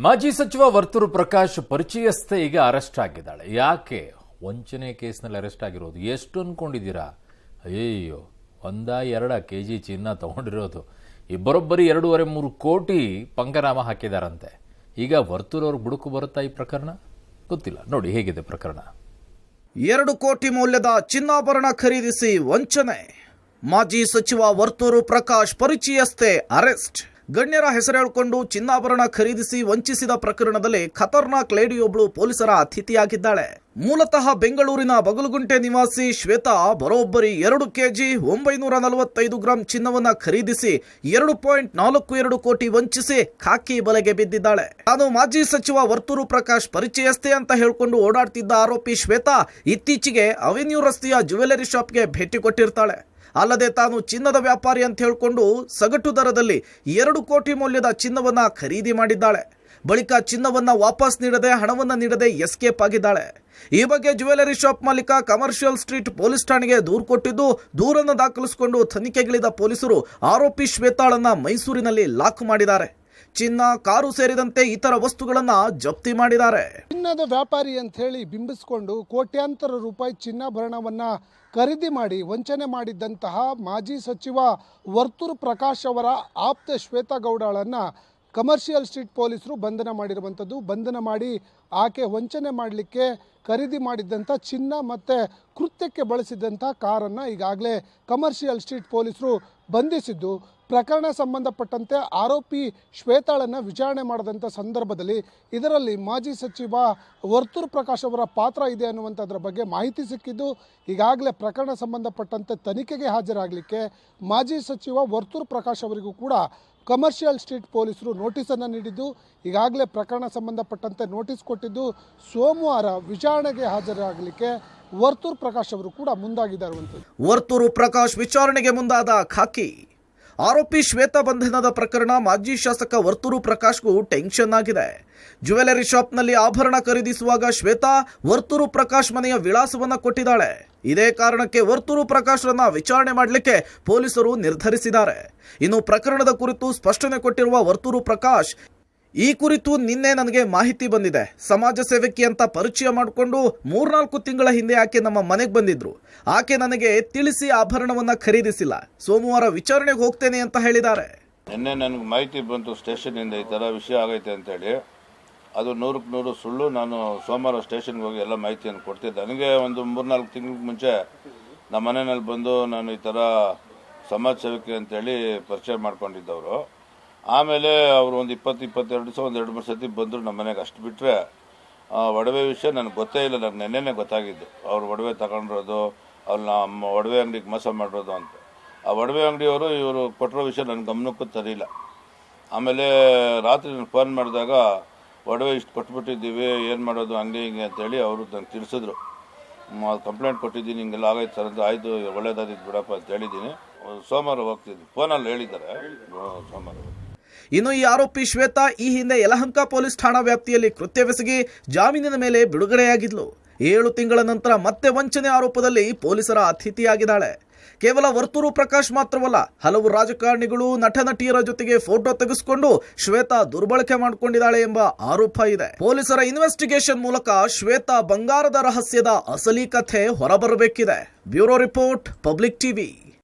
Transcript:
ಮಾಜಿ ಸಚಿವ ವರ್ತೂರು ಪ್ರಕಾಶ್ ಪರಿಚಯಸ್ಥೆ ಈಗ ಅರೆಸ್ಟ್ ಆಗಿದ್ದಾಳೆ. ಯಾಕೆ ವಂಚನೆ ಕೇಸ್ನಲ್ಲಿ ಅರೆಸ್ಟ್ ಆಗಿರೋದು? ಎಷ್ಟು ಅನ್ಕೊಂಡಿದ್ದೀರಾ? ಅಯ್ಯೋ, 1-2 kg ಚಿನ್ನ ತಗೊಂಡಿರೋದು. ಬರೋಬ್ಬರಿ 2.5-3 ಕೋಟಿ ಪಂಗನಾಮ ಹಾಕಿದಾರಂತೆ. ಈಗ ವರ್ತೂರು ಅವ್ರಿಗೆ ಬುಡುಕು ಬರುತ್ತಾ ಈ ಪ್ರಕರಣ? ಗೊತ್ತಿಲ್ಲ. ನೋಡಿ ಹೇಗಿದೆ ಪ್ರಕರಣ. 2 ಕೋಟಿ ಮೌಲ್ಯದ ಚಿನ್ನಾಭರಣ ಖರೀದಿಸಿ ವಂಚನೆ. ಮಾಜಿ ಸಚಿವ ವರ್ತೂರು ಪ್ರಕಾಶ್ ಪರಿಚಯಸ್ಥೆ ಅರೆಸ್ಟ್. ಗಣ್ಯರ ಹೆಸರು ಹೇಳಿಕೊಂಡು ಚಿನ್ನಾಭರಣ ಖರೀದಿಸಿ ವಂಚಿಸಿದ ಪ್ರಕರಣದಲ್ಲಿ ಖತರ್ನಾಕ್ ಲೇಡಿಯೊಬ್ಬಳು ಪೊಲೀಸರ ಅತಿಥಿಯಾಗಿದ್ದಾಳೆ. ಮೂಲತಃ ಬೆಂಗಳೂರಿನ ಬಗಲಗುಂಟೆ ನಿವಾಸಿ ಶ್ವೇತಾ ಬರೋಬ್ಬರಿ 2 kg 945 ಗ್ರಾಂ ಚಿನ್ನವನ್ನ ಖರೀದಿಸಿ 2.42 ಕೋಟಿ ವಂಚಿಸಿ ಖಾಕಿ ಬಲೆಗೆ ಬಿದ್ದಿದ್ದಾಳೆ. ತಾನು ಮಾಜಿ ಸಚಿವ ವರ್ತೂರು ಪ್ರಕಾಶ್ ಪರಿಚಯಸ್ಥೆ ಅಂತ ಹೇಳಿಕೊಂಡು ಓಡಾಡ್ತಿದ್ದ ಆರೋಪಿ ಶ್ವೇತಾ ಇತ್ತೀಚೆಗೆ ಅವೆನ್ಯೂ ರಸ್ತೆಯ ಜ್ಯುವೆಲರಿ ಶಾಪ್ಗೆ ಭೇಟಿ ಕೊಟ್ಟಿರ್ತಾಳೆ. ಅಲ್ಲದೆ ತಾನು ಚಿನ್ನದ ವ್ಯಾಪಾರಿ ಅಂತ ಹೇಳಿಕೊಂಡು ಸಗಟು ದರದಲ್ಲಿ 2 ಕೋಟಿ ಮೌಲ್ಯದ ಚಿನ್ನವನ್ನ ಖರೀದಿ ಮಾಡಿದ್ದಾಳೆ. ಬಳಿಕ ಚಿನ್ನವನ್ನ ವಾಪಸ್ ನೀಡದೆ ಹಣವನ್ನ ನೀಡದೆ ಎಸ್ಕೇಪ್ ಆಗಿದ್ದಾಳೆ. ಈ ಬಗ್ಗೆ ಜ್ಯುವೆಲರಿ ಶಾಪ್ ಮಾಲೀಕ ಕಮರ್ಷಿಯಲ್ ಸ್ಟ್ರೀಟ್ ಪೊಲೀಸ್ ಠಾಣೆಗೆ ದೂರು ಕೊಟ್ಟಿದ್ದು, ದೂರನ್ನು ದಾಖಲಿಸಿಕೊಂಡು ತನಿಖೆಗಿಳಿದ ಪೊಲೀಸರು ಆರೋಪಿ ಶ್ವೇತಾಳನ್ನ ಮೈಸೂರಿನಲ್ಲಿ ಲಾಕ್ ಮಾಡಿದ್ದಾರೆ. ಚಿನ್ನ, ಕಾರು ಸೇರಿದಂತೆ ಇತರ ವಸ್ತುಗಳನ್ನ ಜಪ್ತಿ ಮಾಡಿದ್ದಾರೆ. ಚಿನ್ನದ ವ್ಯಾಪಾರಿ ಅಂತ ಹೇಳಿ ಬಿಂಬಿಸಿಕೊಂಡು ಕೋಟ್ಯಾಂತರ ರೂಪಾಯಿ ಚಿನ್ನಾಭರಣವನ್ನ ಖರೀದಿ ಮಾಡಿ ವಂಚನೆ ಮಾಡಿದ್ದಂತಹ ಮಾಜಿ ಸಚಿವ ವರ್ತೂರು ಪ್ರಕಾಶ್ ಅವರ ಆಪ್ತೆ ಶ್ವೇತಾ ಗೌಡಳನ್ನು ಕಮರ್ಷಿಯಲ್ ಸ್ಟ್ರೀಟ್ ಪೊಲೀಸರು ಬಂಧನ ಮಾಡಿರುವಂಥದ್ದು. ಬಂಧನ ಮಾಡಿ ಆಕೆ ವಂಚನೆ ಮಾಡಲಿಕ್ಕೆ ಖರೀದಿ ಮಾಡಿದ್ದಂಥ ಚಿನ್ನ ಮತ್ತು ಕೃತ್ಯಕ್ಕೆ ಬಳಸಿದ್ದಂಥ ಕಾರನ್ನು ಈಗಾಗಲೇ ಕಮರ್ಷಿಯಲ್ ಸ್ಟ್ರೀಟ್ ಪೊಲೀಸರು ಬಂಧಿಸಿದ್ದು, ಪ್ರಕರಣ ಸಂಬಂಧಪಟ್ಟಂತೆ ಆರೋಪಿ ಶ್ವೇತಾಳನ್ನು ವಿಚಾರಣೆ ಮಾಡಿದಂಥ ಸಂದರ್ಭದಲ್ಲಿ ಇದರಲ್ಲಿ ಮಾಜಿ ಸಚಿವ ವರ್ತೂರು ಪ್ರಕಾಶ್ ಅವರ ಪಾತ್ರ ಇದೆ ಅನ್ನುವಂಥದ್ರ ಬಗ್ಗೆ ಮಾಹಿತಿ ಸಿಕ್ಕಿದ್ದು, ಈಗಾಗಲೇ ಪ್ರಕರಣ ಸಂಬಂಧಪಟ್ಟಂತೆ ತನಿಖೆಗೆ ಹಾಜರಾಗಲಿಕ್ಕೆ ಮಾಜಿ ಸಚಿವ ವರ್ತೂರು ಪ್ರಕಾಶ್ ಅವರಿಗೂ ಕೂಡ ಕಮರ್ಷಿಯಲ್ ಸ್ಟ್ರೀಟ್ ಪೊಲೀಸರು ನೋಟಿಸನ್ನು ನೀಡಿದ್ದು, ಈಗಾಗಲೇ ಪ್ರಕರಣ ಸಂಬಂಧಪಟ್ಟಂತೆ ನೋಟಿಸ್ ಕೊಟ್ಟಿದ್ದು, ಸೋಮವಾರ ವಿಚಾರಣೆಗೆ ಹಾಜರಾಗಲಿಕ್ಕೆ ವರ್ತೂರು ಪ್ರಕಾಶ್ ಅವರು ಕೂಡ ಮುಂದಾಗಿದ್ದಾರೆ. ವರ್ತೂರು ಪ್ರಕಾಶ್ ವಿಚಾರಣೆಗೆ ಮುಂದಾದ ಖಾಕಿ. ಆರೋಪಿ ಶ್ವೇತಾ ಬಂಧನದ ಪ್ರಕರಣ ಮಾಜಿ ಶಾಸಕ ವರ್ತೂರು ಪ್ರಕಾಶ್ಗೂ ಟೆನ್ಷನ್ ಆಗಿದೆ. ಜ್ಯುವೆಲರಿ ಶಾಪ್ನಲ್ಲಿ ಆಭರಣ ಖರೀದಿಸುವಾಗ ಶ್ವೇತಾ ವರ್ತೂರು ಪ್ರಕಾಶ್ ಮನೆಯ ವಿಳಾಸವನ್ನ ಕೊಟ್ಟಿದ್ದಾಳೆ. ಇದೇ ಕಾರಣಕ್ಕೆ ವರ್ತೂರು ಪ್ರಕಾಶ್ರನ್ನ ವಿಚಾರಣೆ ಮಾಡಲಿಕ್ಕೆ ಪೊಲೀಸರು ನಿರ್ಧರಿಸಿದ್ದಾರೆ. ಇನ್ನು ಪ್ರಕರಣದ ಕುರಿತು ಸ್ಪಷ್ಟನೆ ಕೊಟ್ಟಿರುವ ವರ್ತೂರು ಪ್ರಕಾಶ್, ಈ ಕುರಿತು ನಿನ್ನೆ ನನಗೆ ಮಾಹಿತಿ ಬಂದಿದೆ. ಸಮಾಜ ಸೇವಕಿ ಅಂತ ಪರಿಚಯ ಮಾಡಿಕೊಂಡು 3-4 ತಿಂಗಳ ಹಿಂದೆ ಆಕೆ ನಮ್ಮ ಮನೆಗೆ ಬಂದಿದ್ರು. ಆಕೆ ನನಗೆ ತಿಳಿಸಿ ಆಭರಣವನ್ನ ಖರೀದಿಸಿಲ್ಲ. ಸೋಮವಾರ ವಿಚಾರಣೆಗೆ ಹೋಗ್ತೇನೆ ಅಂತ ಹೇಳಿದ್ದಾರೆ. ನಿನ್ನೆ ನನಗೆ ಮಾಹಿತಿ ಬಂತು ಸ್ಟೇಷನ್ನಿಂದ ಈ ಥರ ವಿಷಯ ಆಗೈತೆ ಅಂತೇಳಿ. ಅದು 100ಕ್ಕೆ 100 ಸುಳ್ಳು. ನಾನು ಸೋಮವಾರ ಸ್ಟೇಷನ್ಗೆ ಹೋಗಿ ಎಲ್ಲ ಮಾಹಿತಿಯನ್ನು ಕೊಡ್ತಿದ್ದೆ. ನನಗೆ ಒಂದು 3-4 ತಿಂಗಳ ಮುಂಚೆ ನಮ್ಮ ಮನೆಯಲ್ಲಿ ಬಂದು ನಾನು ಈ ಥರ ಸಮಾಜ ಸೇವಕಿ ಅಂತೇಳಿ ಪರಿಚಯ ಮಾಡ್ಕೊಂಡಿದ್ದವರು. ಆಮೇಲೆ ಅವರು ಒಂದು 20-22 ದಿವಸ ಒಂದು 2-3 ಸತಿ ಬಂದರು ನಮ್ಮ ಮನೆಗೆ. ಅಷ್ಟು ಬಿಟ್ಟರೆ ಒಡವೆ ವಿಷಯ ನನಗೆ ಗೊತ್ತೇ ಇಲ್ಲ. ನನಗೆ ನೆನ್ನೆನೇ ಗೊತ್ತಾಗಿದ್ದು ಅವ್ರು ಒಡವೆ ತಗೊಂಡಿರೋದು, ಅವ್ರು ನಮ್ಮ ಒಡವೆ ಅಂಗಡಿಗೆ ಮೋಸ ಮಾಡಿರೋದು ಅಂತ. ಆ ಒಡವೆ ಅಂಗಡಿಯವರು ಇವರು ಕೊಟ್ಟಿರೋ ವಿಷಯ ನನ್ನ ಗಮನಕ್ಕೂ ತರಿಲ್ಲ. ಆಮೇಲೆ ರಾತ್ರಿ ನಾನು ಫೋನ್ ಮಾಡಿದಾಗ ಒಡವೆ ಇಷ್ಟು ಕೊಟ್ಬಿಟ್ಟಿದ್ದೀವಿ, ಏನು ಮಾಡೋದು ಹಂಗೆ ಹಿಂಗೆ ಅಂತೇಳಿ ಅವರು ನನಗೆ ತಿಳಿಸಿದ್ರು. ಕಂಪ್ಲೇಂಟ್ ಕೊಟ್ಟಿದ್ದೀನಿ, ಹಿಂಗೆಲ್ಲ ಆಗೈತೆ ಸರ್ ಅಂತ. ಆಯಿತು, ಒಳ್ಳೇದಾದಿತ್ತು ಬಿಡಪ್ಪ ಅಂತ ಹೇಳಿದ್ದೀನಿ. ಸೋಮವಾರ ಹೋಗ್ತಿದ್ದೀನಿ, ಫೋನಲ್ಲಿ ಹೇಳಿದ್ದಾರೆ ಸೋಮವಾರ. ಇನ್ನು ಈ ಆರೋಪಿ ಶ್ವೇತಾ ಈ ಹಿಂದೆ ಯಲಹಂಕ ಪೊಲೀಸ್ ಠಾಣಾ ವ್ಯಾಪ್ತಿಯಲ್ಲಿ ಕೃತ್ಯವೆಸಗಿ ಜಾಮೀನಿನ ಮೇಲೆ ಬಿಡುಗಡೆಯಾಗಿದ್ಲು. 7 ತಿಂಗಳ ನಂತರ ಮತ್ತೆ ವಂಚನೆ ಆರೋಪದಲ್ಲಿ ಪೊಲೀಸರ ಅತಿಥಿಯಾಗಿದ್ದಾಳೆ. ಕೇವಲ ವರ್ತೂರು ಪ್ರಕಾಶ್ ಮಾತ್ರವಲ್ಲ, ಹಲವು ರಾಜಕಾರಣಿಗಳು, ನಟ ನಟಿಯರ ಜೊತೆಗೆ ಫೋಟೋ ತೆಗೆಸಿಕೊಂಡು ಶ್ವೇತಾ ದುರ್ಬಳಕೆ ಮಾಡಿಕೊಂಡಿದ್ದಾಳೆ ಎಂಬ ಆರೋಪ ಇದೆ. ಪೊಲೀಸರ ಇನ್ವೆಸ್ಟಿಗೇಷನ್ ಮೂಲಕ ಶ್ವೇತಾ ಬಂಗಾರದ ರಹಸ್ಯದ ಅಸಲಿ ಕಥೆ ಹೊರಬರಬೇಕಿದೆ. Bureau report, public TV.